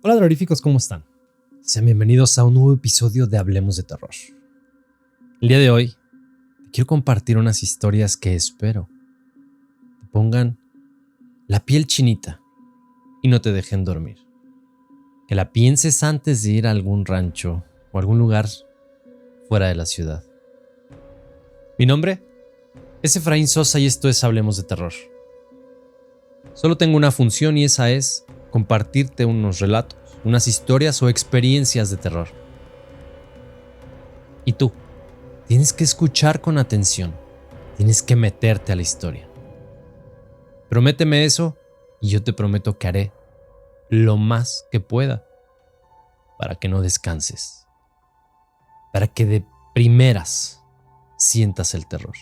Hola terroríficos, ¿cómo están? Sean bienvenidos a un nuevo episodio de Hablemos de Terror. El día de hoy te quiero compartir unas historias que espero te pongan la piel chinita y no te dejen dormir. Que la pienses antes de ir a algún rancho o algún lugar fuera de la ciudad. Mi nombre es Efraín Sosa y esto es Hablemos de Terror. Solo tengo una función y esa es compartirte unos relatos, unas historias o experiencias de terror. Y tú, tienes que escuchar con atención, tienes que meterte a la historia. Prométeme eso y yo te prometo que haré lo más que pueda para que no descanses, para que de primeras sientas el terror.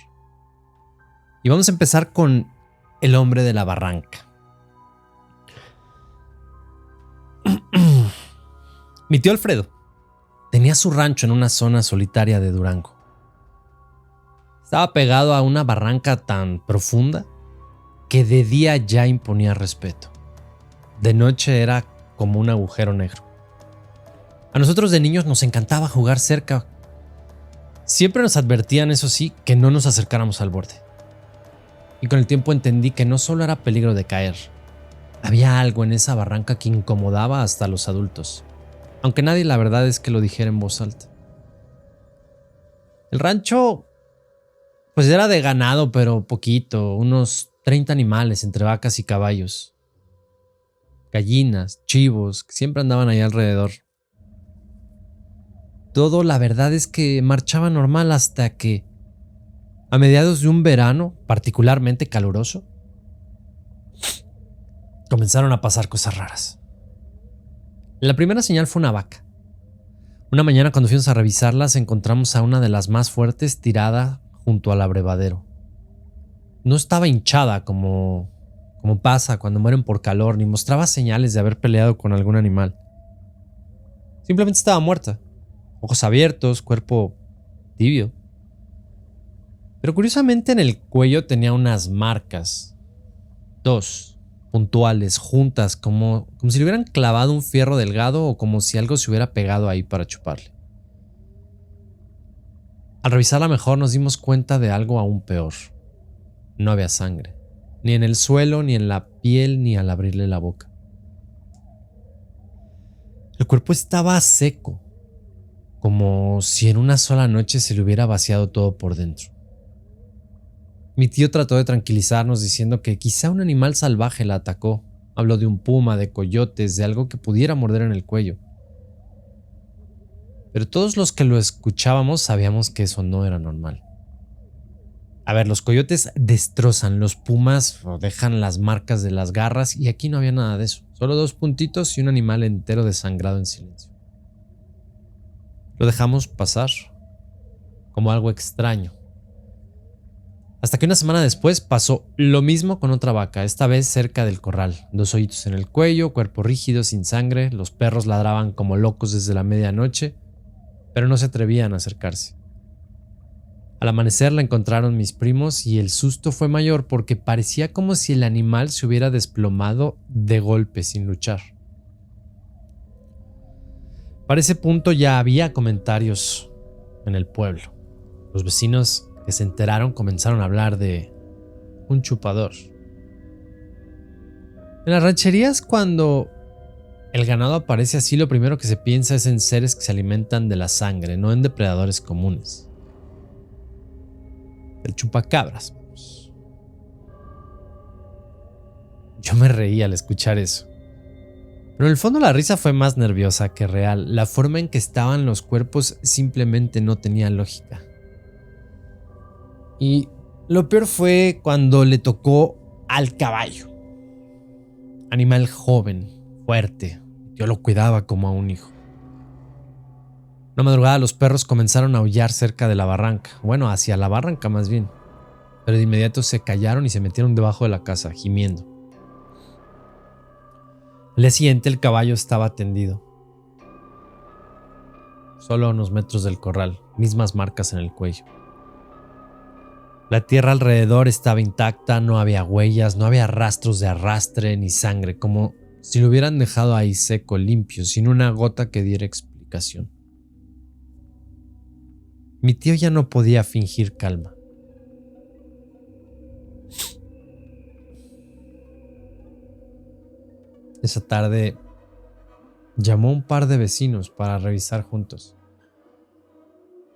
Y vamos a empezar con el hombre de la barranca. Mi tío Alfredo tenía su rancho en una zona solitaria de Durango. Estaba pegado a una barranca tan profunda que de día ya imponía respeto. De noche era como un agujero negro. A nosotros de niños nos encantaba jugar cerca. Siempre nos advertían, eso sí, que no nos acercáramos al borde. Y con el tiempo entendí que no solo era peligro de caer. Había algo en esa barranca que incomodaba hasta a los adultos. Aunque nadie la verdad es que lo dijera en voz alta. El rancho pues era de ganado, pero poquito, unos 30 animales entre vacas y caballos. Gallinas, chivos, que siempre andaban ahí alrededor. Todo la verdad es que marchaba normal hasta que, a mediados de un verano particularmente caluroso, comenzaron a pasar cosas raras. La primera señal fue una vaca. Una mañana cuando fuimos a revisarlas encontramos a una de las más fuertes tirada junto al abrevadero. No estaba hinchada como pasa cuando mueren por calor, ni mostraba señales de haber peleado con algún animal. Simplemente estaba muerta. Ojos abiertos, cuerpo tibio. Pero curiosamente en el cuello tenía unas marcas. Dos. Puntuales, juntas, como si le hubieran clavado un fierro delgado o como si algo se hubiera pegado ahí para chuparle. Al revisarla mejor nos dimos cuenta de algo aún peor. No había sangre, ni en el suelo, ni en la piel, ni al abrirle la boca. El cuerpo estaba seco, como si en una sola noche se le hubiera vaciado todo por dentro. Mi tío trató de tranquilizarnos diciendo que quizá un animal salvaje la atacó. Habló de un puma, de coyotes, de algo que pudiera morder en el cuello. Pero todos los que lo escuchábamos sabíamos que eso no era normal. A ver, los coyotes destrozan, los pumas dejan las marcas de las garras y aquí no había nada de eso. Solo 2 puntitos y un animal entero desangrado en silencio. Lo dejamos pasar como algo extraño. Hasta que una semana después pasó lo mismo con otra vaca, esta vez cerca del corral. 2 hoyitos en el cuello, cuerpo rígido, sin sangre. Los perros ladraban como locos desde la medianoche, pero no se atrevían a acercarse. Al amanecer la encontraron mis primos y el susto fue mayor porque parecía como si el animal se hubiera desplomado de golpe sin luchar. Para ese punto ya había comentarios en el pueblo. Los vecinos que se enteraron comenzaron a hablar de un chupador. En las rancherías, cuando el ganado aparece así, lo primero que se piensa es en seres que se alimentan de la sangre, no en depredadores comunes. El chupacabras. Yo me reí al escuchar eso. Pero en el fondo la risa fue más nerviosa que real. La forma en que estaban los cuerpos simplemente no tenía lógica. Y lo peor fue cuando le tocó al caballo. Animal joven, fuerte. Yo lo cuidaba como a un hijo. Una madrugada los perros comenzaron a aullar cerca de la barranca. Bueno, hacia la barranca más bien. Pero de inmediato se callaron y se metieron debajo de la casa, gimiendo. Al día siguiente el caballo estaba tendido. Solo a unos metros del corral, mismas marcas en el cuello. La tierra alrededor estaba intacta, no había huellas, no había rastros de arrastre ni sangre, como si lo hubieran dejado ahí seco, limpio, sin una gota que diera explicación. Mi tío ya no podía fingir calma. Esa tarde llamó a un par de vecinos para revisar juntos.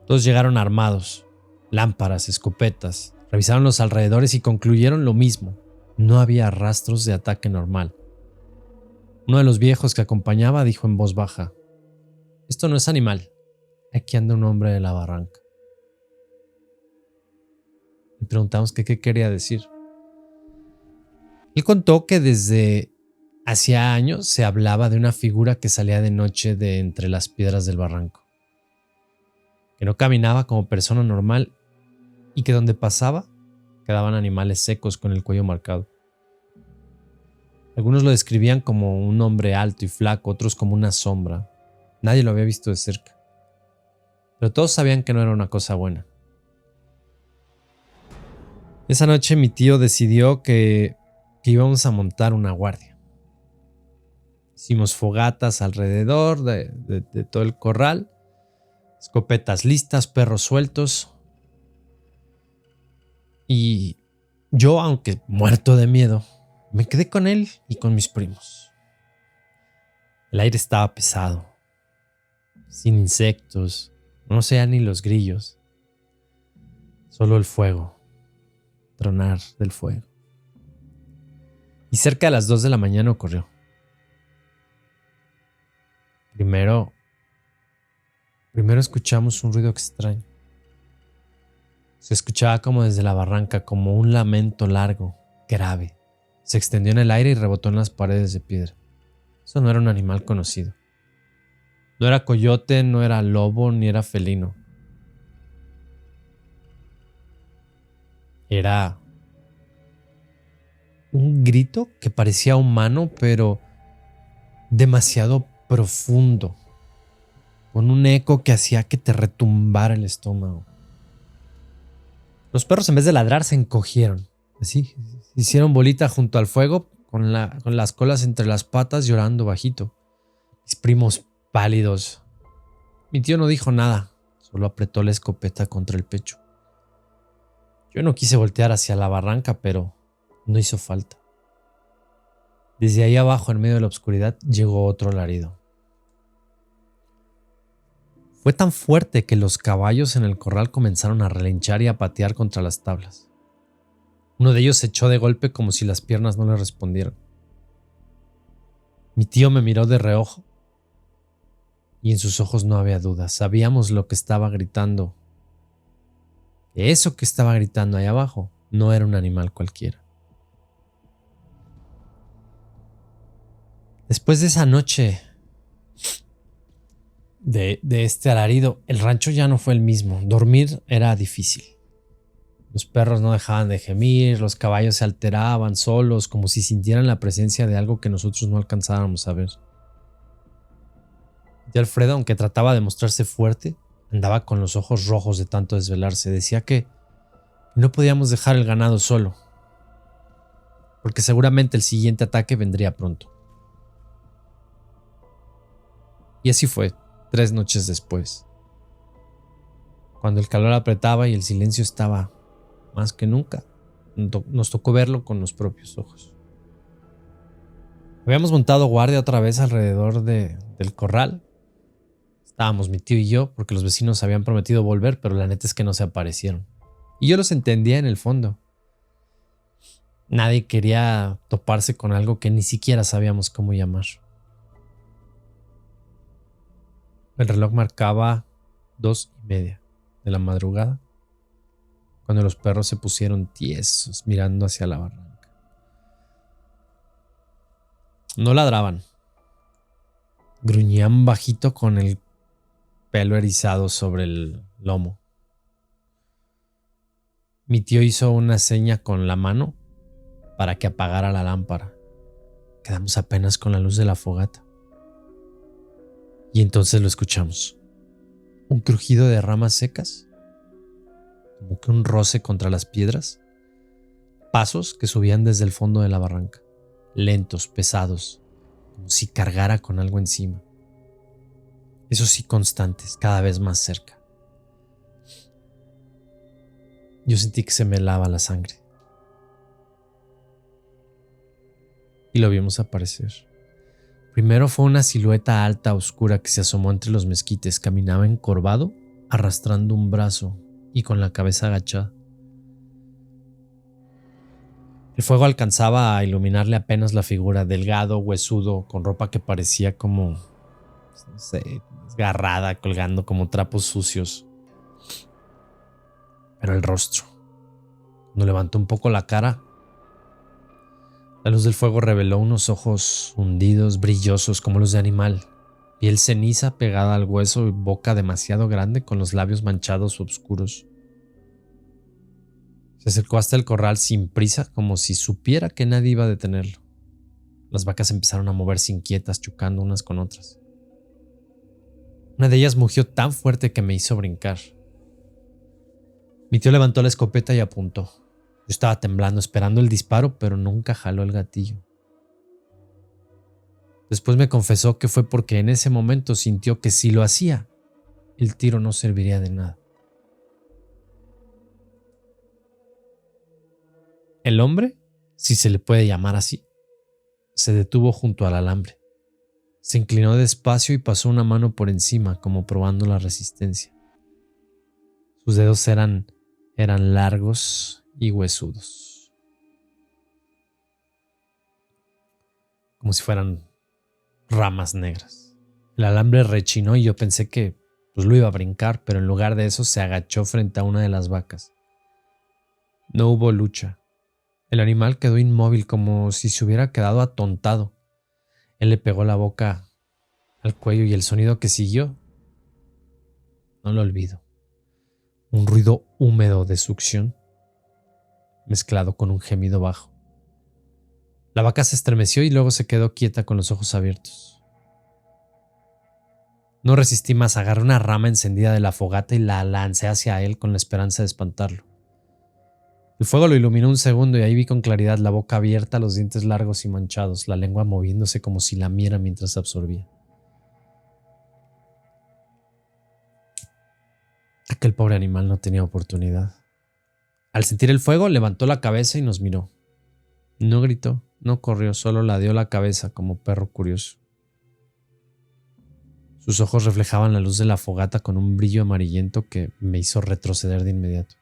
Todos llegaron armados, lámparas, escopetas, revisaron los alrededores y concluyeron lo mismo. No había rastros de ataque normal. Uno de los viejos que acompañaba dijo en voz baja: «Esto no es animal. Aquí anda un hombre de la barranca». Le preguntamos qué quería decir. Él contó que desde hacía años se hablaba de una figura que salía de noche de entre las piedras del barranco, que no caminaba como persona normal y que donde pasaba quedaban animales secos con el cuello marcado. Algunos lo describían como un hombre alto y flaco, otros como una sombra. Nadie lo había visto de cerca, pero todos sabían que no era una cosa buena. Esa noche mi tío decidió que íbamos a montar una guardia. Hicimos fogatas alrededor de todo el corral, escopetas listas, perros sueltos. Y yo, aunque muerto de miedo, me quedé con él y con mis primos. El aire estaba pesado, sin insectos, no se oían ni los grillos, solo el fuego, tronar del fuego. Y cerca de las 2 de la mañana ocurrió. Primero escuchamos un ruido extraño. Se escuchaba como desde la barranca, como un lamento largo, grave. Se extendió en el aire y rebotó en las paredes de piedra. Eso no era un animal conocido. No era coyote, no era lobo, ni era felino. Era un grito que parecía humano, pero demasiado profundo, con un eco que hacía que te retumbara el estómago. Los perros, en vez de ladrar, se encogieron. Así, se hicieron bolita junto al fuego, con las colas entre las patas, llorando bajito. Mis primos pálidos. Mi tío no dijo nada, solo apretó la escopeta contra el pecho. Yo no quise voltear hacia la barranca, pero no hizo falta. Desde ahí abajo, en medio de la oscuridad, llegó otro alarido. Fue tan fuerte que los caballos en el corral comenzaron a relinchar y a patear contra las tablas. Uno de ellos se echó de golpe como si las piernas no le respondieran. Mi tío me miró de reojo y en sus ojos no había duda. Sabíamos lo que estaba gritando. Que eso que estaba gritando ahí abajo no era un animal cualquiera. Después de esa noche de este alarido, el rancho ya no fue el mismo. Dormir era difícil. Los perros no dejaban de gemir, los caballos se alteraban solos, como si sintieran la presencia de algo que nosotros no alcanzábamos a ver. Y Alfredo, aunque trataba de mostrarse fuerte, andaba con los ojos rojos de tanto desvelarse. Decía que no podíamos dejar el ganado solo, porque seguramente el siguiente ataque vendría pronto. Y así fue, 3 noches después. Cuando el calor apretaba y el silencio estaba más que nunca, nos tocó verlo con los propios ojos. Habíamos montado guardia otra vez alrededor del corral. Estábamos mi tío y yo, porque los vecinos habían prometido volver, pero la neta es que no se aparecieron. Y yo los entendía en el fondo. Nadie quería toparse con algo que ni siquiera sabíamos cómo llamar. El reloj marcaba 2:30 de la madrugada, cuando los perros se pusieron tiesos mirando hacia la barranca. No ladraban. Gruñían bajito con el pelo erizado sobre el lomo. Mi tío hizo una seña con la mano para que apagara la lámpara. Quedamos apenas con la luz de la fogata. Y entonces lo escuchamos. Un crujido de ramas secas, como que un roce contra las piedras. Pasos que subían desde el fondo de la barranca, lentos, pesados. como si cargara con algo encima. Eso sí, constantes, cada vez más cerca. Yo sentí que se me helaba la sangre. Y lo vimos aparecer. Primero fue una silueta alta, oscura, que se asomó entre los mezquites. Caminaba encorvado, arrastrando un brazo y con la cabeza agachada. El fuego alcanzaba a iluminarle apenas la figura, delgado, huesudo, con ropa que parecía como, no sé, desgarrada, colgando como trapos sucios. Pero el rostro, cuando levantó un poco la cara, la luz del fuego reveló unos ojos hundidos, brillosos como los de animal, piel ceniza pegada al hueso y boca demasiado grande con los labios manchados oscuros. Se acercó hasta el corral sin prisa, como si supiera que nadie iba a detenerlo. Las vacas empezaron a moverse inquietas, chocando unas con otras. Una de ellas mugió tan fuerte que me hizo brincar. Mi tío levantó la escopeta y apuntó. Yo estaba temblando, esperando el disparo, pero nunca jaló el gatillo. Después me confesó que fue porque en ese momento sintió que si lo hacía, el tiro no serviría de nada. El hombre, si se le puede llamar así, se detuvo junto al alambre. Se inclinó despacio y pasó una mano por encima, como probando la resistencia. Sus dedos eran largos y huesudos, como si fueran ramas negras. El alambre rechinó y yo pensé que lo iba a brincar, pero en lugar de eso se agachó frente a una de las vacas. No hubo lucha. El animal quedó inmóvil, como si se hubiera quedado atontado. Él le pegó la boca al cuello y el sonido que siguió, no lo olvido. Un ruido húmedo de succión mezclado con un gemido bajo. La vaca se estremeció y luego se quedó quieta con los ojos abiertos. No resistí más, agarré una rama encendida de la fogata y la lancé hacia él con la esperanza de espantarlo. El fuego lo iluminó un segundo y ahí vi con claridad la boca abierta, los dientes largos y manchados, la lengua moviéndose como si lamiera mientras absorbía. Aquel pobre animal no tenía oportunidad. Al sentir el fuego, levantó la cabeza y nos miró. No gritó, no corrió, solo ladeó la cabeza como perro curioso. Sus ojos reflejaban la luz de la fogata con un brillo amarillento que me hizo retroceder de inmediato.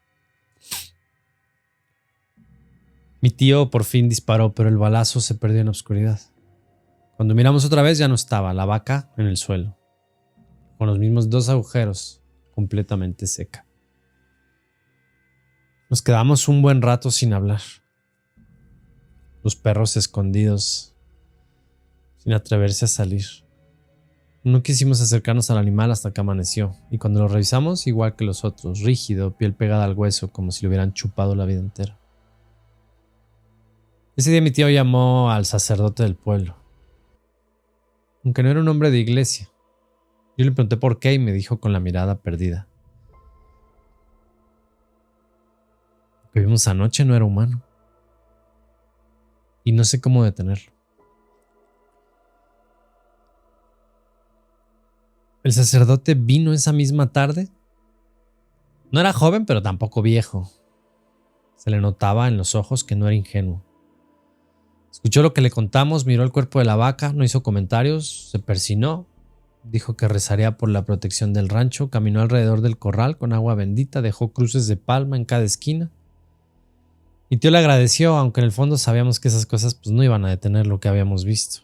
Mi tío por fin disparó, pero el balazo se perdió en la oscuridad. Cuando miramos otra vez ya no estaba, la vaca en el suelo, con los mismos 2 agujeros, completamente seca. Nos quedamos un buen rato sin hablar. Los perros escondidos, sin atreverse a salir. No quisimos acercarnos al animal hasta que amaneció, y cuando lo revisamos, igual que los otros, rígido, piel pegada al hueso, como si le hubieran chupado la vida entera. Ese día mi tío llamó al sacerdote del pueblo, aunque no era un hombre de iglesia. Yo le pregunté por qué y me dijo con la mirada perdida: lo que vimos anoche no era humano, y no sé cómo detenerlo. El sacerdote vino esa misma tarde. No era joven, pero tampoco viejo. Se le notaba en los ojos que no era ingenuo. Escuchó lo que le contamos, miró el cuerpo de la vaca, no hizo comentarios, se persinó, dijo que rezaría por la protección del rancho, caminó alrededor del corral con agua bendita, dejó cruces de palma en cada esquina. Mi tío le agradeció, aunque en el fondo sabíamos que esas cosas no iban a detener lo que habíamos visto.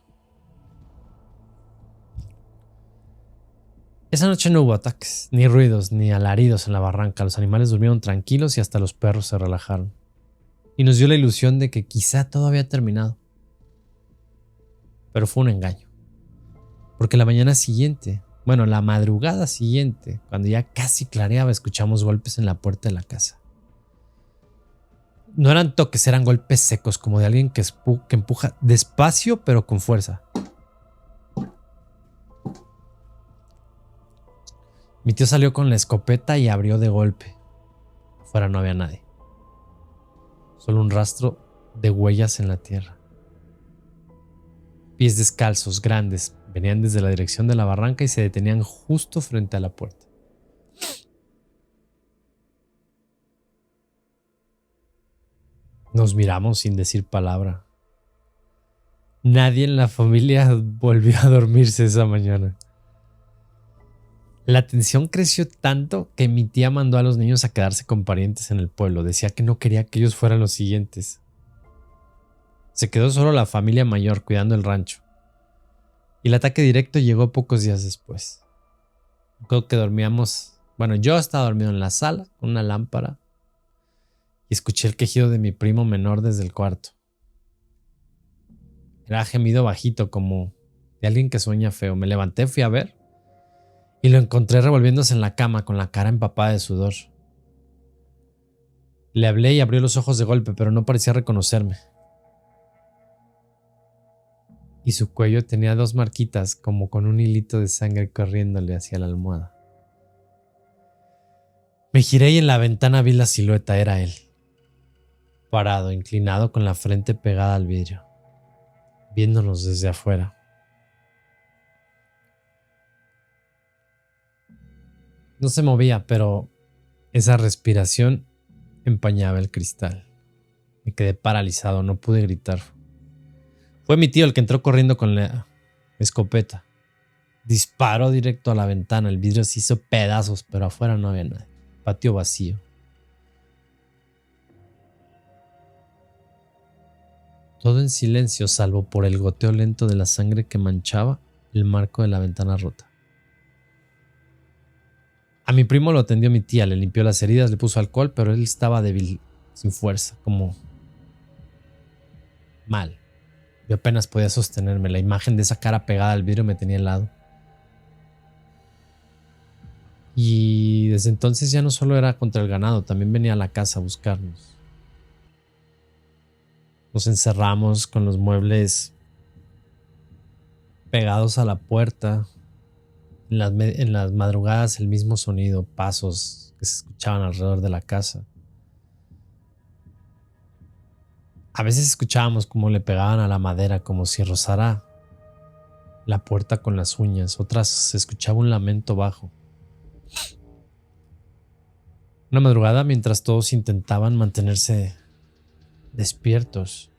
Esa noche no hubo ataques, ni ruidos, ni alaridos en la barranca. Los animales durmieron tranquilos y hasta los perros se relajaron. Y nos dio la ilusión de que quizá todo había terminado. Pero fue un engaño. Porque la madrugada siguiente, cuando ya casi clareaba, escuchamos golpes en la puerta de la casa. No eran toques, eran golpes secos, como de alguien que empuja despacio pero con fuerza. Mi tío salió con la escopeta y abrió de golpe. Afuera no había nadie. Solo un rastro de huellas en la tierra. Pies descalzos, grandes, venían desde la dirección de la barranca y se detenían justo frente a la puerta. Nos miramos sin decir palabra. Nadie en la familia volvió a dormirse esa mañana. La tensión creció tanto que mi tía mandó a los niños a quedarse con parientes en el pueblo. Decía que no quería que ellos fueran los siguientes. Se quedó solo la familia mayor cuidando el rancho. Y el ataque directo llegó pocos días después. Creo que dormíamos... Bueno, yo estaba dormido en la sala con una lámpara y escuché el quejido de mi primo menor desde el cuarto. Era gemido bajito como de alguien que sueña feo. Me levanté, fui a ver y lo encontré revolviéndose en la cama con la cara empapada de sudor. Le hablé y abrió los ojos de golpe, pero no parecía reconocerme. Y su cuello tenía 2 marquitas como con un hilito de sangre corriéndole hacia la almohada. Me giré y en la ventana vi la silueta, era él. Parado, inclinado con la frente pegada al vidrio, viéndonos desde afuera. No se movía, pero esa respiración empañaba el cristal. Me quedé paralizado, no pude gritar. Fue mi tío el que entró corriendo con la escopeta. Disparó directo a la ventana, el vidrio se hizo pedazos, pero afuera no había nadie. Patio vacío. Todo en silencio, salvo por el goteo lento de la sangre que manchaba el marco de la ventana rota. A mi primo lo atendió mi tía, le limpió las heridas, le puso alcohol, pero él estaba débil, sin fuerza, como mal. Yo apenas podía sostenerme, la imagen de esa cara pegada al vidrio me tenía helado. Y desde entonces ya no solo era contra el ganado, también venía a la casa a buscarnos. Nos encerramos con los muebles pegados a la puerta. En las madrugadas el mismo sonido, pasos que se escuchaban alrededor de la casa. A veces escuchábamos cómo le pegaban a la madera como si rozara la puerta con las uñas. Otras se escuchaba un lamento bajo. Una madrugada, mientras todos intentaban mantenerse despiertos,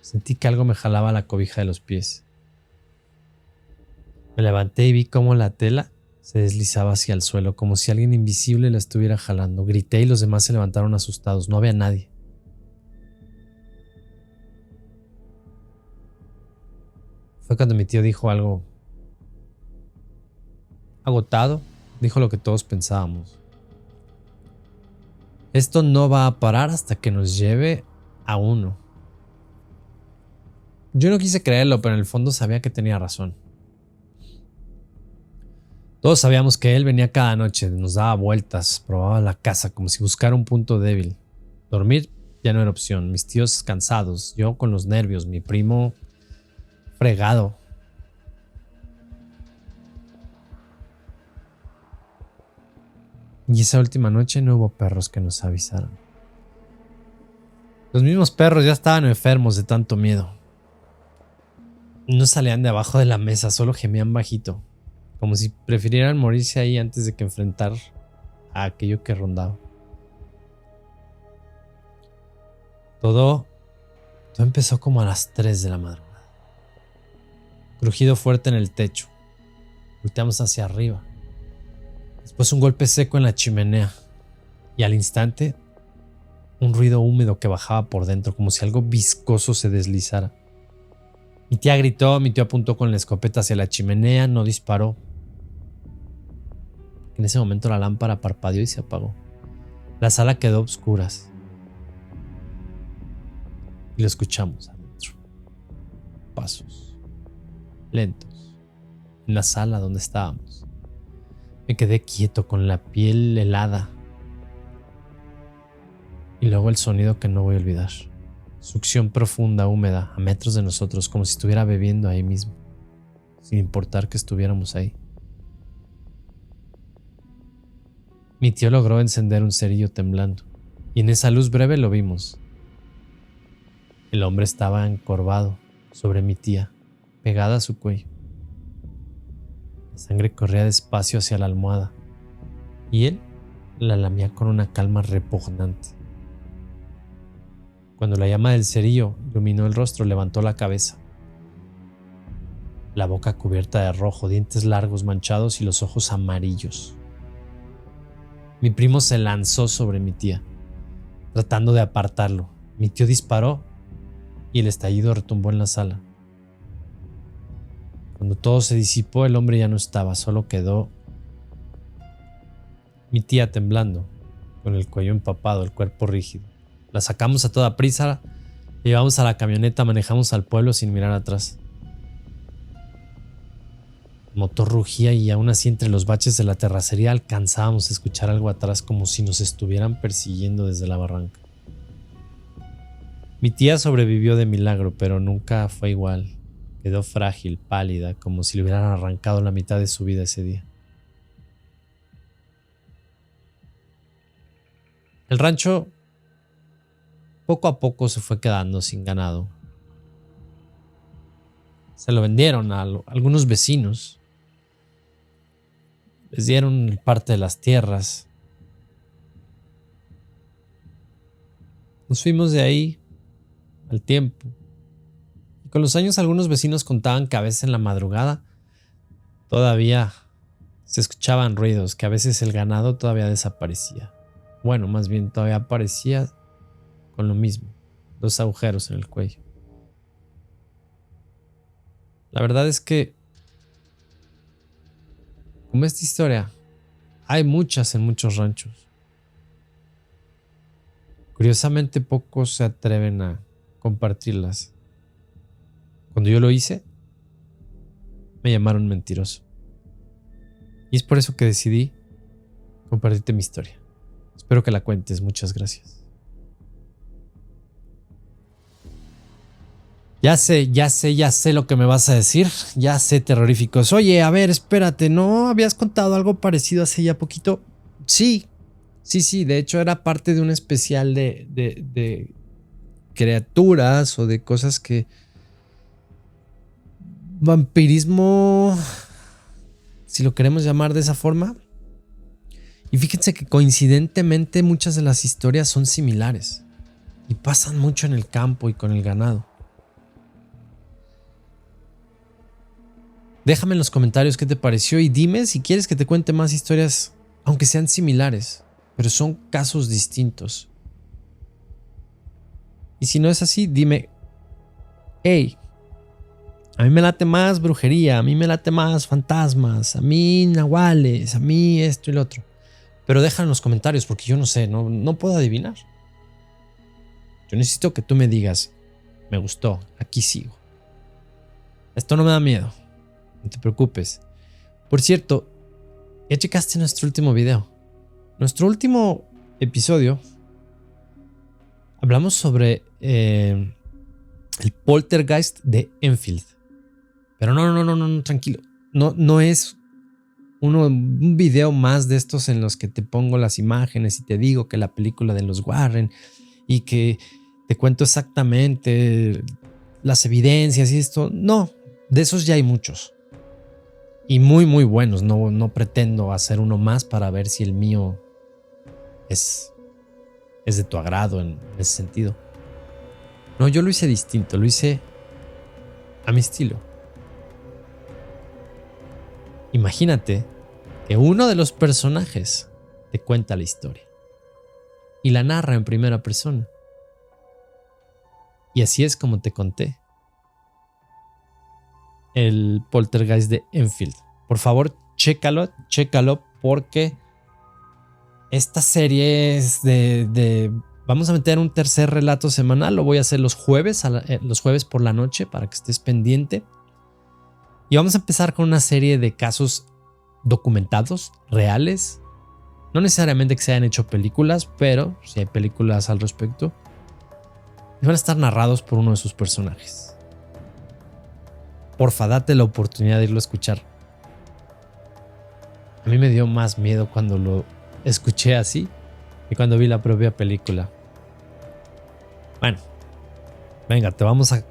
sentí que algo me jalaba la cobija de los pies. Me levanté y vi cómo la tela se deslizaba hacia el suelo, como si alguien invisible la estuviera jalando. Grité y los demás se levantaron asustados. No había nadie. Fue cuando mi tío dijo algo agotado. Dijo lo que todos pensábamos. Esto no va a parar hasta que nos lleve a uno. Yo no quise creerlo, pero en el fondo sabía que tenía razón. Todos sabíamos que él venía cada noche, nos daba vueltas, probaba la casa como si buscara un punto débil. Dormir ya no era opción, mis tíos cansados, yo con los nervios, mi primo fregado. Y esa última noche no hubo perros que nos avisaran. Los mismos perros ya estaban enfermos de tanto miedo. No salían de abajo de la mesa, solo gemían bajito, como si prefirieran morirse ahí antes de que enfrentar a aquello que rondaba. Todo empezó como a las 3 de la madrugada. Crujido fuerte en el techo. Volteamos hacia arriba. Después un golpe seco en la chimenea. Y al instante, un ruido húmedo que bajaba por dentro, como si algo viscoso se deslizara. Mi tía gritó, mi tío apuntó con la escopeta hacia la chimenea, no disparó. En ese momento la lámpara parpadeó y se apagó. La sala quedó a oscuras. Y lo escuchamos adentro. Pasos lentos en la sala donde estábamos. Me quedé quieto con la piel helada. Y luego el sonido que no voy a olvidar. Succión profunda, húmeda, a metros de nosotros, como si estuviera bebiendo ahí mismo, sin importar que estuviéramos ahí. Mi tío logró encender un cerillo temblando, y en esa luz breve lo vimos. El hombre estaba encorvado, sobre mi tía, pegada a su cuello. La sangre corría despacio hacia la almohada y él la lamía con una calma repugnante. Cuando la llama del cerillo iluminó el rostro, levantó la cabeza. La boca cubierta de rojo, dientes largos manchados y los ojos amarillos. Mi primo se lanzó sobre mi tía, tratando de apartarlo. Mi tío disparó y el estallido retumbó en la sala. Cuando todo se disipó, el hombre ya no estaba, solo quedó mi tía temblando, con el cuello empapado, el cuerpo rígido. La sacamos a toda prisa, la llevamos a la camioneta, manejamos al pueblo sin mirar atrás. El motor rugía y aún así entre los baches de la terracería alcanzábamos a escuchar algo atrás como si nos estuvieran persiguiendo desde la barranca. Mi tía sobrevivió de milagro, pero nunca fue igual. Quedó frágil, pálida, como si le hubieran arrancado la mitad de su vida ese día. El rancho poco a poco se fue quedando sin ganado. Se lo vendieron a algunos vecinos. Les dieron parte de las tierras. Nos fuimos de ahí al tiempo. Y con los años algunos vecinos contaban que a veces en la madrugada todavía se escuchaban ruidos, que a veces el ganado todavía desaparecía. Bueno, más bien todavía aparecía con lo mismo, 2 agujeros en el cuello. La verdad es que, como esta historia, hay muchas en muchos ranchos. Curiosamente, pocos se atreven a compartirlas. Cuando yo lo hice, me llamaron mentiroso. Y es por eso que decidí compartirte mi historia. Espero que la cuentes. Muchas gracias. Ya sé lo que me vas a decir. Ya sé, terroríficos. Oye, a ver, espérate, ¿no habías contado algo parecido hace ya poquito? Sí. De hecho, era parte de un especial de criaturas o de cosas que... Vampirismo, si lo queremos llamar de esa forma. Y fíjense que coincidentemente muchas de las historias son similares. Y pasan mucho en el campo y con el ganado. Déjame en los comentarios qué te pareció y dime si quieres que te cuente más historias, aunque sean similares, pero son casos distintos. Y si no es así, dime, hey, a mí me late más brujería, a mí me late más fantasmas, a mí nahuales, a mí esto y lo otro. Pero deja en los comentarios porque yo no sé, no puedo adivinar. Yo necesito que tú me digas, me gustó, aquí sigo. Esto no me da miedo. No te preocupes. Por cierto, ya checaste nuestro último video. Nuestro último episodio hablamos sobre el poltergeist de Enfield. Pero no, tranquilo. No es un video más de estos en los que te pongo las imágenes y te digo que la película de los Warren y que te cuento exactamente las evidencias y esto. No, de esos ya hay muchos. Y muy buenos. No pretendo hacer uno más para ver si el mío es de tu agrado en ese sentido. No, yo lo hice distinto. Lo hice a mi estilo. Imagínate que uno de los personajes te cuenta la historia y la narra en primera persona. Y así es como te conté el poltergeist de Enfield. Por favor, chécalo porque esta serie es vamos a meter un tercer relato semanal. Lo voy a hacer los jueves por la noche para que estés pendiente. Y vamos a empezar con una serie de casos documentados, reales. No necesariamente que se hayan hecho películas, pero si hay películas al respecto. Y van a estar narrados por uno de sus personajes. Porfa, date la oportunidad de irlo a escuchar. A mí me dio más miedo cuando lo escuché así que cuando vi la propia película. Bueno, venga, te vamos a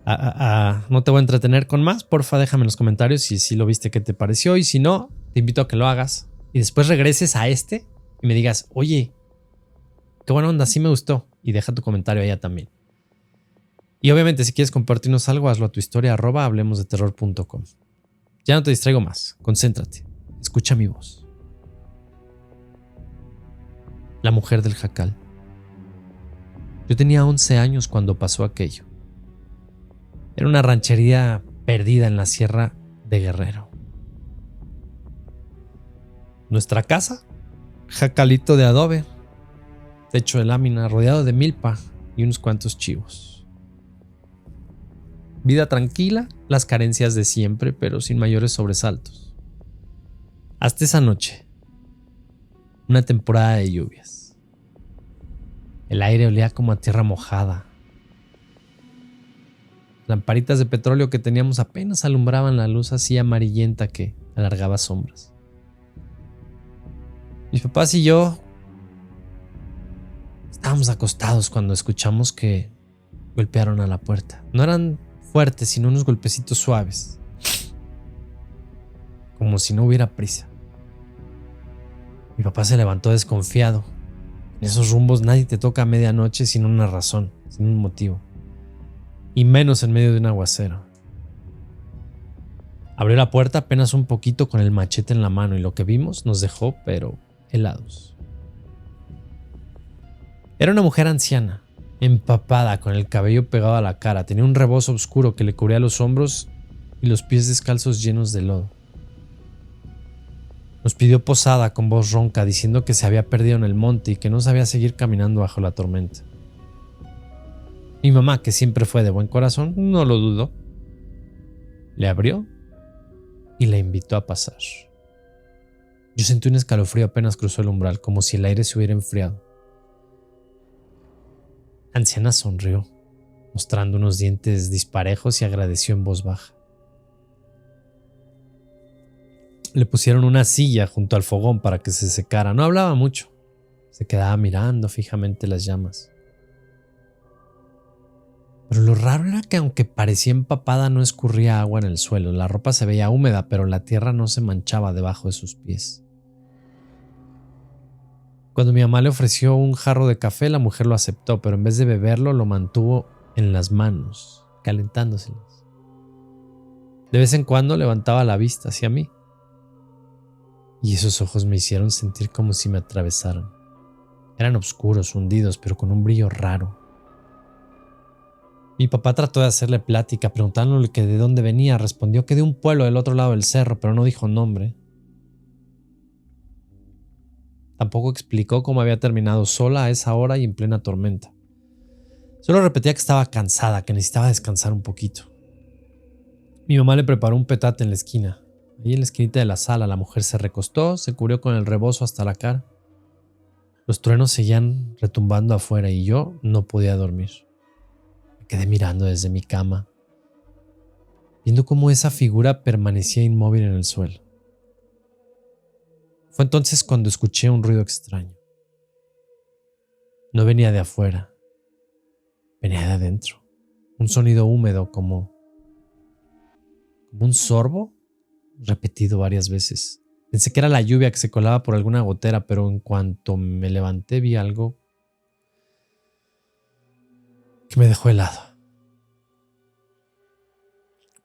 No te voy a entretener con más. Porfa, déjame en los comentarios si lo viste, qué te pareció. Y si no, te invito a que lo hagas. Y después regreses a este y me digas, oye, qué buena onda, sí me gustó. Y deja tu comentario allá también. Y obviamente si quieres compartirnos algo, hazlo a tu historia @hablemosdeterror.com. Ya no te distraigo más, concéntrate, escucha mi voz. La mujer del jacal. Yo tenía 11 años cuando pasó aquello. Era una ranchería perdida en la sierra de Guerrero. Nuestra casa, jacalito de adobe, techo de lámina, rodeado de milpa y unos cuantos chivos. Vida tranquila, las carencias de siempre, pero sin mayores sobresaltos. Hasta esa noche, una temporada de lluvias. El aire olía como a tierra mojada. Lamparitas de petróleo que teníamos apenas alumbraban la luz así amarillenta que alargaba sombras. Mis papás y yo estábamos acostados cuando escuchamos que golpearon a la puerta. No eran fuertes, sino unos golpecitos suaves, como si no hubiera prisa. Mi papá se levantó desconfiado. En esos rumbos nadie te toca a medianoche sin una razón, sin un motivo, y menos en medio de un aguacero. Abrió la puerta apenas un poquito con el machete en la mano y lo que vimos nos dejó, pero helados. Era una mujer anciana, empapada, con el cabello pegado a la cara. Tenía un rebozo oscuro que le cubría los hombros y los pies descalzos llenos de lodo. Nos pidió posada con voz ronca, diciendo que se había perdido en el monte y que no sabía seguir caminando bajo la tormenta. Mi mamá, que siempre fue de buen corazón, no lo dudó. Le abrió y la invitó a pasar. Yo sentí un escalofrío apenas cruzó el umbral, como si el aire se hubiera enfriado. La anciana sonrió, mostrando unos dientes disparejos y agradeció en voz baja. Le pusieron una silla junto al fogón para que se secara. No hablaba mucho. Se quedaba mirando fijamente las llamas. Pero lo raro era que aunque parecía empapada no escurría agua en el suelo. La ropa se veía húmeda, pero la tierra no se manchaba debajo de sus pies. Cuando mi mamá le ofreció un jarro de café, la mujer lo aceptó, pero en vez de beberlo lo mantuvo en las manos, calentándoselas. De vez en cuando levantaba la vista hacia mí. Y esos ojos me hicieron sentir como si me atravesaran. Eran oscuros, hundidos, pero con un brillo raro. Mi papá trató de hacerle plática, preguntándole que de dónde venía. Respondió que de un pueblo del otro lado del cerro, pero no dijo nombre. Tampoco explicó cómo había terminado sola a esa hora y en plena tormenta. Solo repetía que estaba cansada, que necesitaba descansar un poquito. Mi mamá le preparó un petate en la esquina. Ahí en la esquinita de la sala, la mujer se recostó, se cubrió con el rebozo hasta la cara. Los truenos seguían retumbando afuera y yo no podía dormir. Me quedé mirando desde mi cama, viendo cómo esa figura permanecía inmóvil en el suelo. Fue entonces cuando escuché un ruido extraño. No venía de afuera, venía de adentro. Un sonido húmedo como un sorbo repetido varias veces. Pensé que era la lluvia que se colaba por alguna gotera, pero en cuanto me levanté vi algo que me dejó helado.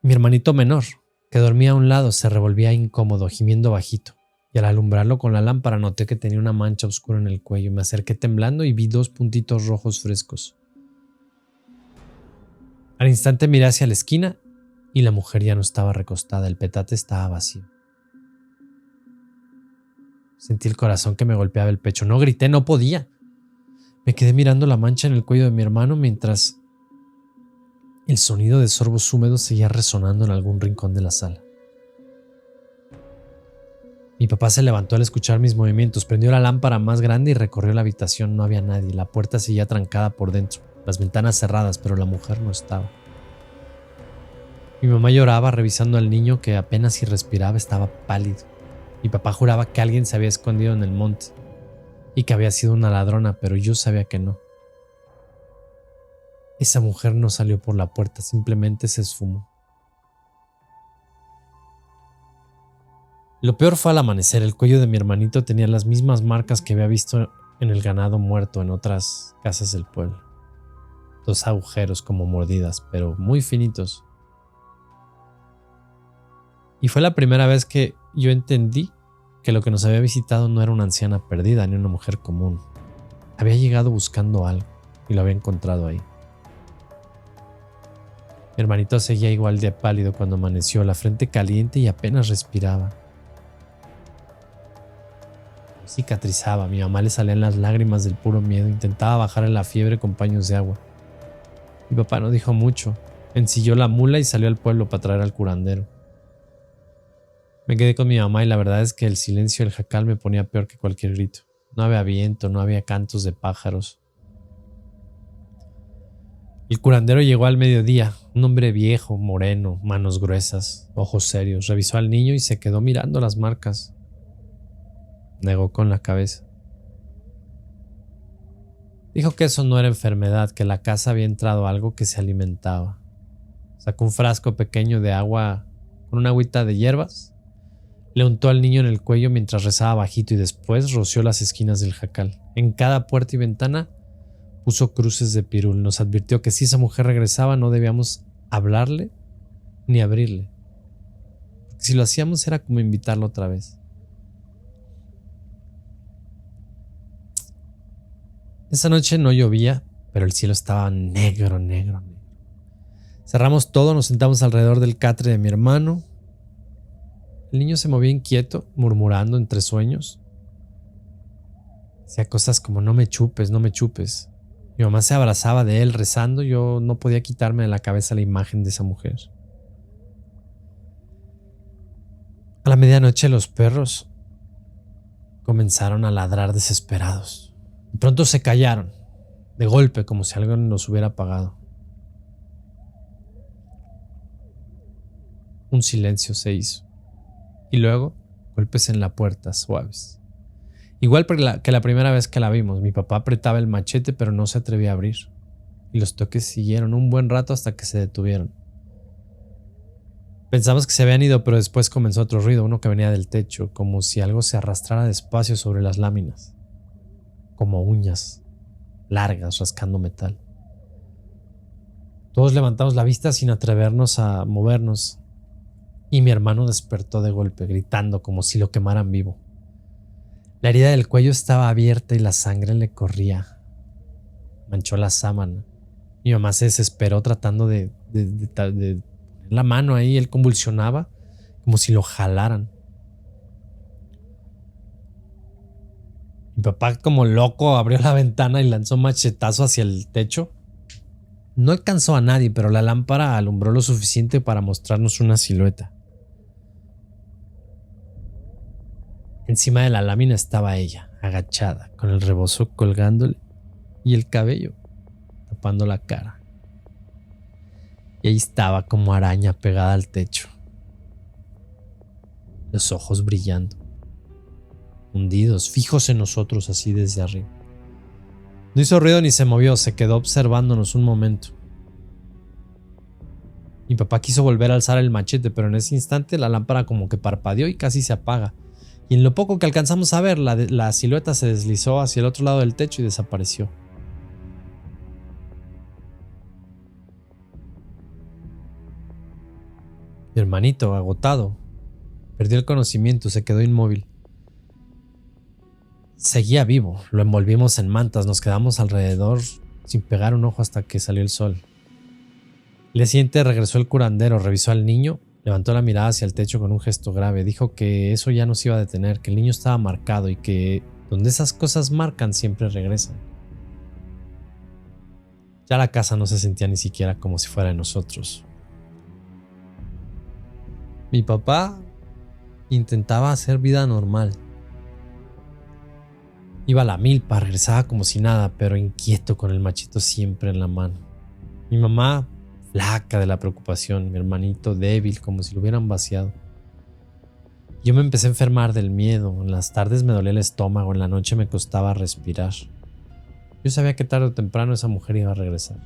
Mi hermanito menor, que dormía a un lado, se revolvía incómodo, gimiendo bajito, y al alumbrarlo con la lámpara noté que tenía una mancha oscura en el cuello. Me acerqué temblando y vi 2 puntitos rojos frescos. Al instante miré hacia la esquina y la mujer ya no estaba recostada, el petate estaba vacío. Sentí el corazón que me golpeaba el pecho. No grité, no podía. Me quedé mirando la mancha en el cuello de mi hermano mientras el sonido de sorbos húmedos seguía resonando en algún rincón de la sala. Mi papá se levantó al escuchar mis movimientos, prendió la lámpara más grande y recorrió la habitación. No había nadie, la puerta seguía trancada por dentro, las ventanas cerradas, pero la mujer no estaba. Mi mamá lloraba revisando al niño que apenas si respiraba, estaba pálido. Mi papá juraba que alguien se había escondido en el monte y que había sido una ladrona, pero yo sabía que no. Esa mujer no salió por la puerta, simplemente se esfumó. Lo peor fue al amanecer. El cuello de mi hermanito tenía las mismas marcas que había visto en el ganado muerto en otras casas del pueblo. 2 agujeros como mordidas, pero muy finitos. Y fue la primera vez que yo entendí que lo que nos había visitado no era una anciana perdida ni una mujer común. Había llegado buscando algo y lo había encontrado ahí. Mi hermanito seguía igual de pálido cuando amaneció, la frente caliente y apenas respiraba. Cicatrizaba, a mi mamá le salían las lágrimas del puro miedo, intentaba bajarle la fiebre con paños de agua. Mi papá no dijo mucho, ensilló la mula y salió al pueblo para traer al curandero. Me quedé con mi mamá y la verdad es que el silencio del jacal me ponía peor que cualquier grito. No había viento, no había cantos de pájaros. El curandero llegó al mediodía, un hombre viejo, moreno, manos gruesas, ojos serios, revisó al niño y se quedó mirando las marcas. Negó con la cabeza. Dijo que eso no era enfermedad, que en la casa había entrado algo que se alimentaba. Sacó un frasco pequeño de agua con una agüita de hierbas, le untó al niño en el cuello mientras rezaba bajito y después roció las esquinas del jacal. En cada puerta y ventana puso cruces de pirul. Nos advirtió que si esa mujer regresaba no debíamos hablarle ni abrirle. Porque si lo hacíamos era como invitarlo otra vez. Esa noche no llovía, pero el cielo estaba negro, negro, negro. Cerramos todo, nos sentamos alrededor del catre de mi hermano. El niño se movía inquieto, murmurando entre sueños. Decía cosas como no me chupes, no me chupes. Mi mamá se abrazaba de él rezando, yo no podía quitarme de la cabeza la imagen de esa mujer. A la medianoche los perros comenzaron a ladrar desesperados. De pronto se callaron, de golpe, como si algo nos hubiera apagado. Un silencio se hizo. Y luego, golpes en la puerta, suaves. Igual que la primera vez que la vimos, mi papá apretaba el machete pero no se atrevía a abrir. Y los toques siguieron un buen rato hasta que se detuvieron. Pensamos que se habían ido, pero después comenzó otro ruido, uno que venía del techo, como si algo se arrastrara despacio sobre las láminas. Como uñas largas rascando metal. Todos levantamos la vista sin atrevernos a movernos. Y mi hermano despertó de golpe, gritando como si lo quemaran vivo. La herida del cuello estaba abierta y la sangre le corría. Manchó la sábana. Mi mamá se desesperó tratando de poner la mano ahí. Él convulsionaba como si lo jalaran. Mi papá, como loco, abrió la ventana y lanzó un machetazo hacia el techo. No alcanzó a nadie, pero la lámpara alumbró lo suficiente para mostrarnos una silueta. Encima de la lámina estaba ella, agachada, con el rebozo colgándole y el cabello tapando la cara. Y ahí estaba como araña pegada al techo, los ojos brillando, hundidos, fijos en nosotros así desde arriba. No hizo ruido ni se movió, se quedó observándonos un momento. Mi papá quiso volver a alzar el machete, pero en ese instante la lámpara como que parpadeó y casi se apaga. Y en lo poco que alcanzamos a ver, la silueta se deslizó hacia el otro lado del techo y desapareció. Mi hermanito, agotado, perdió el conocimiento, se quedó inmóvil. Seguía vivo, lo envolvimos en mantas, nos quedamos alrededor sin pegar un ojo hasta que salió el sol. El día siguiente regresó el curandero, revisó al niño, levantó la mirada hacia el techo con un gesto grave. Dijo que eso ya no se iba a detener, que el niño estaba marcado y que donde esas cosas marcan siempre regresan. Ya la casa no se sentía ni siquiera como si fuera de nosotros. Mi papá intentaba hacer vida normal. Iba a la milpa, regresaba como si nada, pero inquieto con el machito siempre en la mano. Mi mamá, flaca de la preocupación, mi hermanito débil como si lo hubieran vaciado. Yo me empecé a enfermar del miedo, en las tardes me dolía el estómago, en la noche me costaba respirar. Yo sabía que tarde o temprano esa mujer iba a regresar.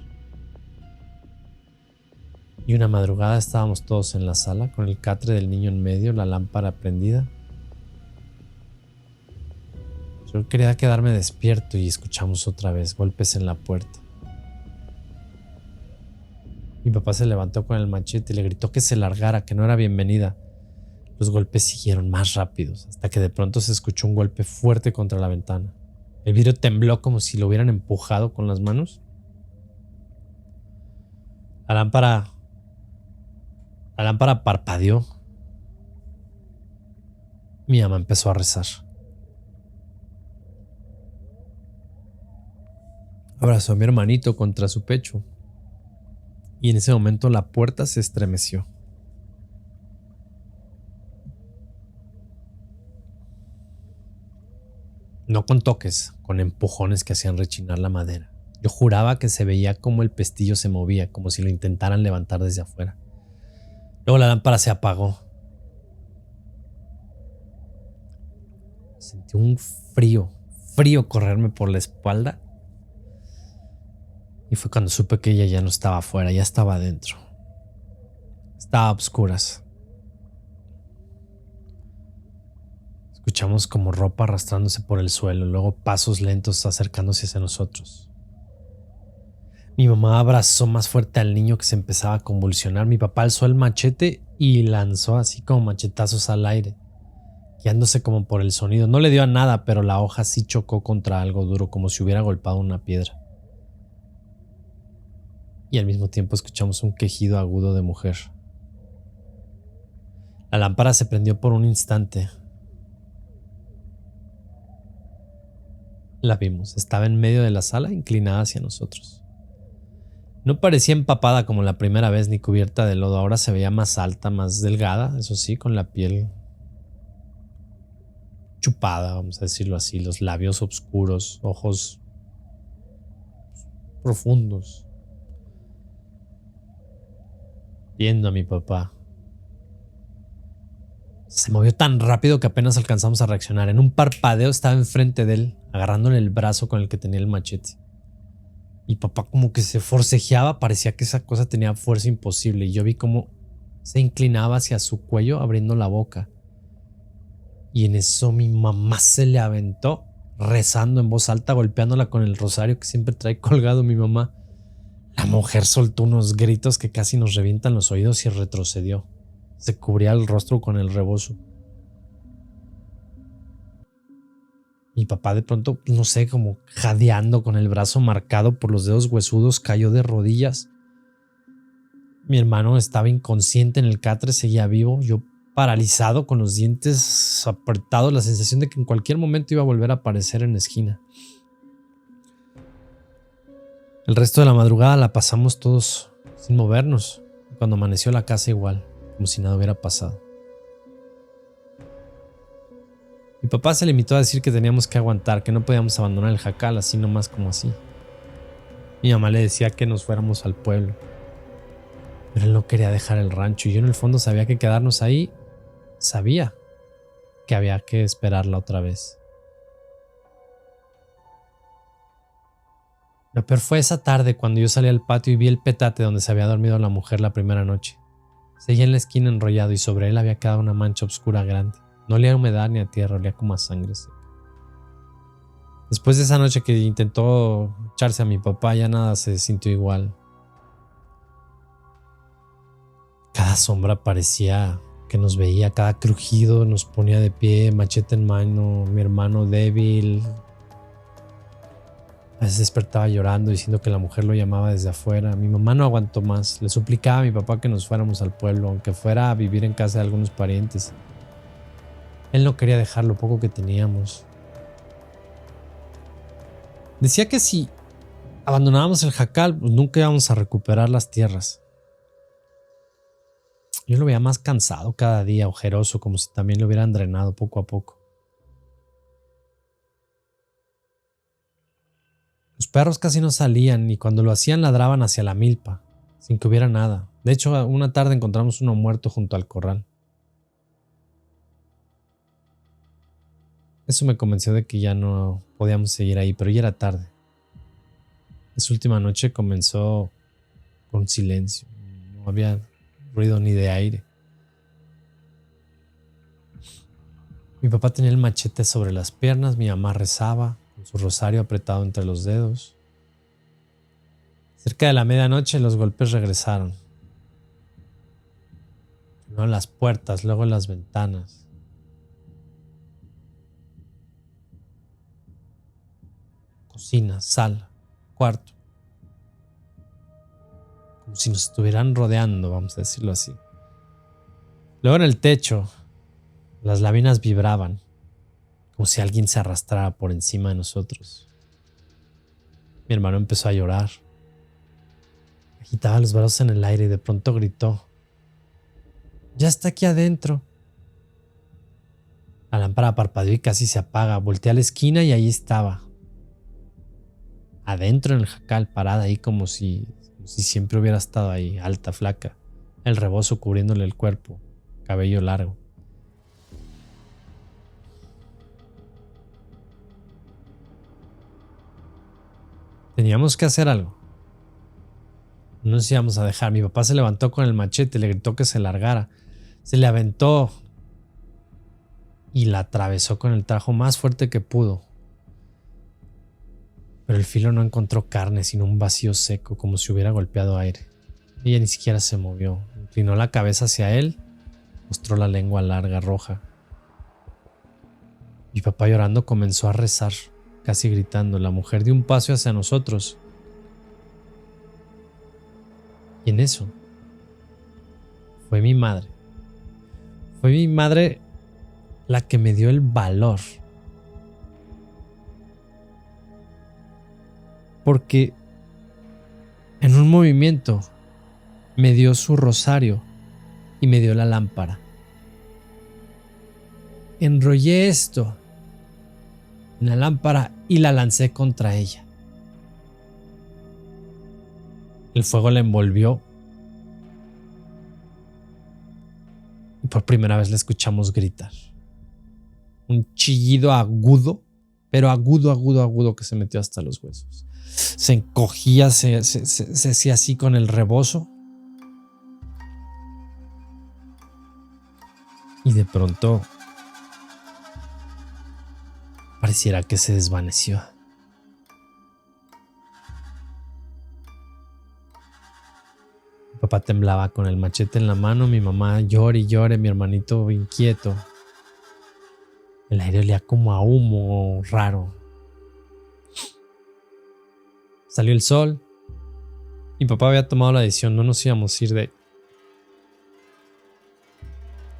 Y una madrugada estábamos todos en la sala, con el catre del niño en medio, la lámpara prendida. Yo quería quedarme despierto y escuchamos otra vez golpes en la puerta. Mi papá se levantó con el machete y le gritó que se largara, que no era bienvenida. Los golpes siguieron más rápidos, hasta que de pronto se escuchó un golpe fuerte contra la ventana. El vidrio tembló como si lo hubieran empujado con las manos. La lámpara parpadeó. Mi mamá empezó a rezar. Abrazó a mi hermanito contra su pecho. Y en ese momento la puerta se estremeció. No con toques, con empujones que hacían rechinar la madera. Yo juraba que se veía como el pestillo se movía, como si lo intentaran levantar desde afuera. Luego la lámpara se apagó. Sentí un frío correrme por la espalda. Y fue cuando supe que ella ya no estaba afuera, ya estaba adentro. Estaba a obscuras. Escuchamos como ropa arrastrándose por el suelo, luego pasos lentos acercándose hacia nosotros. Mi mamá abrazó más fuerte al niño que se empezaba a convulsionar. Mi papá alzó el machete y lanzó así como machetazos al aire, guiándose como por el sonido. No le dio a nada, pero la hoja sí chocó contra algo duro, como si hubiera golpeado una piedra. Y al mismo tiempo escuchamos un quejido agudo de mujer. La lámpara se prendió por un instante. La vimos, estaba en medio de la sala, inclinada hacia nosotros. No parecía empapada como la primera vez ni cubierta de lodo, ahora se veía más alta, más delgada, eso sí, con la piel chupada, vamos a decirlo así, los labios oscuros, ojos profundos. Viendo a mi papá. Se movió tan rápido que apenas alcanzamos a reaccionar. En un parpadeo estaba enfrente de él, agarrándole el brazo con el que tenía el machete. Mi papá como que se forcejeaba, parecía que esa cosa tenía fuerza imposible, y yo vi cómo se inclinaba hacia su cuello abriendo la boca. Y en eso mi mamá se le aventó, rezando en voz alta, golpeándola con el rosario que siempre trae colgado mi mamá. La mujer soltó unos gritos que casi nos revientan los oídos y retrocedió. Se cubría el rostro con el rebozo. Mi papá de pronto, no sé, como jadeando con el brazo marcado por los dedos huesudos, cayó de rodillas. Mi hermano estaba inconsciente en el catre, seguía vivo. Yo paralizado con los dientes apretados, la sensación de que en cualquier momento iba a volver a aparecer en la esquina. El resto de la madrugada la pasamos todos sin movernos. Cuando amaneció la casa igual, como si nada hubiera pasado. Mi papá se limitó a decir que teníamos que aguantar, que no podíamos abandonar el jacal así nomás como así. Mi mamá le decía que nos fuéramos al pueblo, pero él no quería dejar el rancho y yo en el fondo sabía que quedarnos ahí, sabía que había que esperarla otra vez. Lo peor fue esa tarde cuando yo salí al patio y vi el petate donde se había dormido la mujer la primera noche. Seguía en la esquina enrollado y sobre él había quedado una mancha oscura grande. No olía a humedad ni a tierra, olía como a sangre seca. Después de esa noche que intentó echarse a mi papá, ya nada se sintió igual. Cada sombra parecía que nos veía, cada crujido nos ponía de pie, machete en mano, mi hermano débil. A veces despertaba llorando diciendo que la mujer lo llamaba desde afuera. Mi mamá no aguantó más. Le suplicaba a mi papá que nos fuéramos al pueblo, aunque fuera a vivir en casa de algunos parientes. Él no quería dejar lo poco que teníamos. Decía que si abandonábamos el jacal, pues nunca íbamos a recuperar las tierras. Yo lo veía más cansado cada día, ojeroso, como si también lo hubieran drenado poco a poco. Los perros casi no salían y cuando lo hacían ladraban hacia la milpa, sin que hubiera nada. De hecho, una tarde encontramos uno muerto junto al corral. Eso me convenció de que ya no podíamos seguir ahí, pero ya era tarde. Esa última noche comenzó con silencio. No había ruido ni de aire. Mi papá tenía el machete sobre las piernas, mi mamá rezaba, con su rosario apretado entre los dedos. Cerca de la medianoche los golpes regresaron. Primero en las puertas, luego en las ventanas. Cocina, sala, cuarto. Como si nos estuvieran rodeando, vamos a decirlo así. Luego en el techo, las láminas vibraban, como si alguien se arrastrara por encima de nosotros. Mi hermano empezó a llorar. Agitaba los brazos en el aire y de pronto gritó: ¡Ya está aquí adentro! La lámpara parpadeó y casi se apaga. Volteé a la esquina y ahí estaba. Adentro en el jacal, parada ahí como si siempre hubiera estado ahí, alta, flaca. El rebozo cubriéndole el cuerpo, cabello largo. Teníamos que hacer algo. No nos íbamos a dejar. Mi papá se levantó con el machete, le gritó que se largara. Se le aventó y la atravesó con el trajo más fuerte que pudo. Pero el filo no encontró carne, sino un vacío seco, como si hubiera golpeado aire. Ella ni siquiera se movió. Inclinó la cabeza hacia él, mostró la lengua larga, roja. Mi papá, llorando, comenzó a rezar, casi gritando. La mujer dio un paso hacia nosotros. Y en eso fue mi madre. Fue mi madre la que me dio el valor. Porque en un movimiento me dio su rosario y me dio la lámpara. Enrollé esto en la lámpara y la lancé contra ella. El fuego la envolvió y por primera vez la escuchamos gritar. Un chillido agudo, pero agudo que se metió hasta los huesos. Se encogía, se hacía así con el rebozo. Y de pronto pareciera que se desvaneció. Mi papá temblaba con el machete en la mano, mi mamá llore y llore, mi hermanito inquieto. El aire olía como a humo raro. Salió el sol. Mi papá había tomado la decisión, no nos íbamos a ir de ahí.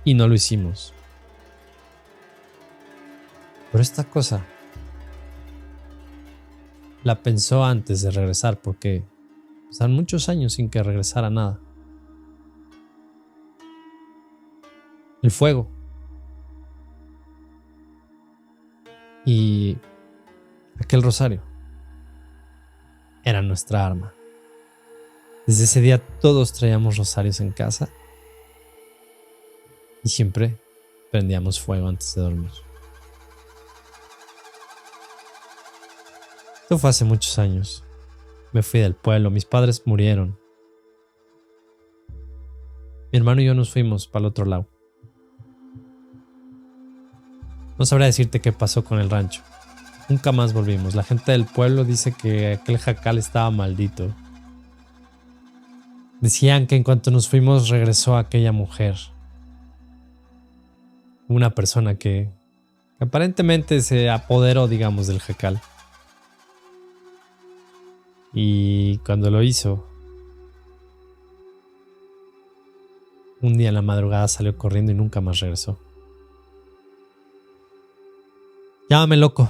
Y no lo hicimos. Pero esta cosa la pensó antes de regresar, porque pasaron muchos años sin que regresara nada. El fuego. Y aquel rosario era nuestra arma. Desde ese día todos traíamos rosarios en casa y siempre prendíamos fuego antes de dormir. Esto fue hace muchos años. Me fui del pueblo, mis padres murieron. Mi hermano y yo nos fuimos para el otro lado. No sabría decirte qué pasó con el rancho. Nunca más volvimos. La gente del pueblo dice que aquel jacal estaba maldito. Decían que en cuanto nos fuimos regresó aquella mujer. Una persona que aparentemente se apoderó, digamos, del jacal. Y cuando lo hizo, un día en la madrugada salió corriendo y nunca más regresó. Llámame loco.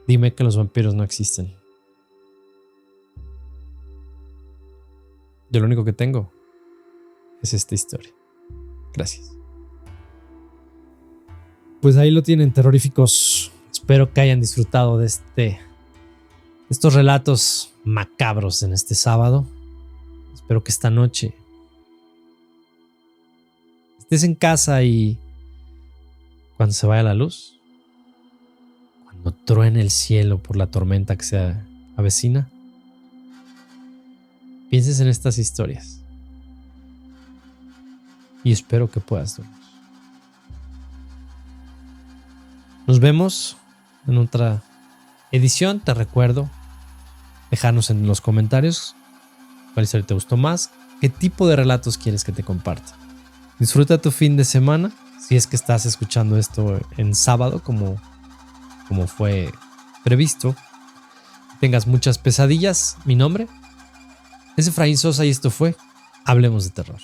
Dime que los vampiros no existen. Yo lo único que tengo es esta historia. Gracias. Pues ahí lo tienen, terroríficos. Espero que hayan disfrutado de estos relatos macabros en este sábado. Espero que esta noche estés en casa y cuando se vaya la luz, cuando truene el cielo por la tormenta que se avecina, pienses en estas historias. Y espero que puedas dormir. Nos vemos en otra edición. Te recuerdo dejarnos en los comentarios cuál historia te gustó más, qué tipo de relatos quieres que te comparta. Disfruta tu fin de semana, si es que estás escuchando esto en sábado como fue previsto. Tengas muchas pesadillas. Mi nombre es Efraín Sosa y esto fue Hablemos de Terror.